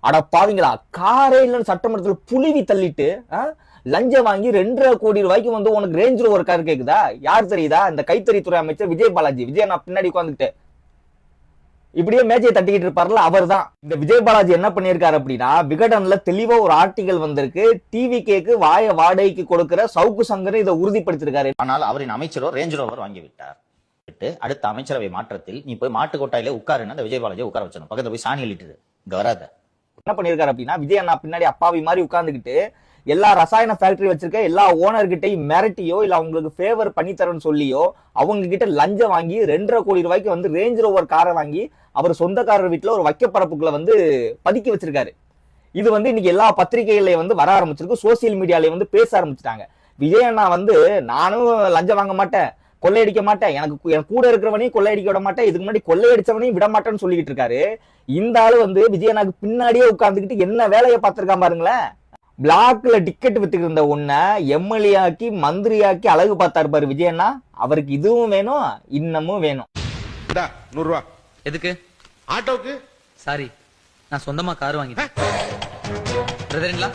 அட பாவீங்களா, காரே இல்லைன்னு சட்டமன்றத்துல புழுவி தள்ளிட்டு லஞ்சம் வாங்கி 2.5 கோடி ரூபாய்க்கு வந்து உனக்கு ரேஞ்ச் ரோவர் கார் கேக்குதா? யார் தெரியுதா? இந்த கைத்தறித்துறை அமைச்சர் விஜய் பாலாஜி. விஜய் நான் பின்னாடி உட்காந்துக்கிட்டு இப்படியே மேஜையை தட்டிக்கிட்டு இருப்பார்ல, அவர் தான். இந்த விஜய் பாலாஜி என்ன பண்ணியிருக்காரு அப்படின்னா, விகடன்ல தெளிவா ஒரு ஆர்டிகல் வந்திருக்கு. டிவிகேக்கு வாய வாடகைக்கு கொடுக்கிற சவுக்கு சங்கர் இதை உறுதிப்படுத்திருக்காரு. ஆனால் அவரின் அமைச்சரோ ரேஞ்ச் ரோவர் வாங்கி விட்டார். அடுத்த அமைச்சரவை மாற்றத்தில் நீ போய் மாட்டு கொட்டாயில உட்காருன்னு அந்த விஜய் பாலாஜி உட்கார வச்சணும். பக்கத்துல போய் சாணி அள்ளிட்டு இங்க வராத. என்ன பண்ணிருக்காரு அப்படின்னா, விஜய் அண்ணா பின்னாடி அப்பாவி மாதிரி உட்கார்ந்துகிட்டு எல்லா ரசாயன ஃபேக்டரி வச்சிருக்க எல்லா ஓனர்கிட்டையும் மிரட்டியோ இல்ல அவங்களுக்கு ஃபேவர் பண்ணி தரேன்னு சொல்லியோ அவங்க கிட்ட லஞ்சம் வாங்கி 2.5 கோடி ரூபாய்க்கு வந்து ரேஞ்ச் ரோவர் காரை வாங்கி அவர் சொந்தக்காரர் வீட்டுல ஒரு வைக்கப்பரப்புக்குள்ள வந்து பதுக்கி வச்சிருக்காரு. இது வந்து இன்னைக்கு எல்லா பத்திரிகைகளையும் வந்து வர ஆரம்பிச்சிருக்கு, சோசியல் மீடியால வந்து பேச ஆரம்பிச்சிட்டாங்க. விஜய் அண்ணா வந்து நானும் லஞ்சம் வாங்க மாட்டேன், கொள்ளையடிக்க மாட்டேன், எனக்கு கூட இருக்கிறவனையும் கொள்ளையடிக்க விட மாட்டேன், இதுக்கு முன்னாடி கொள்ளையடிச்சவனையும் விட மாட்டேன்னு சொல்லிட்டு இருக்காரு. இந்த ஆளு வந்து விஜய் அண்ணாக்கு பின்னாடியே உட்கார்ந்துக்கிட்டு என்ன வேலையை பார்த்திருக்கான் பாருங்களேன். பிளாக்ல டிக்கெட் வித்துக்கிட்டு இருந்த உன்ன எம்எல்ஏ ஆக்கி மந்திரியாக்கி அழகு பார்த்தாரு பாரு விஜய் அண்ணா. அவருக்கு இதுவும் வேணும், இன்னமும் வேணும். 100 ரூபா எதுக்கு? ஆட்டோக்கு. சாரி, நான் சொந்தமா கார் வாங்கிட்டேன். Brother in law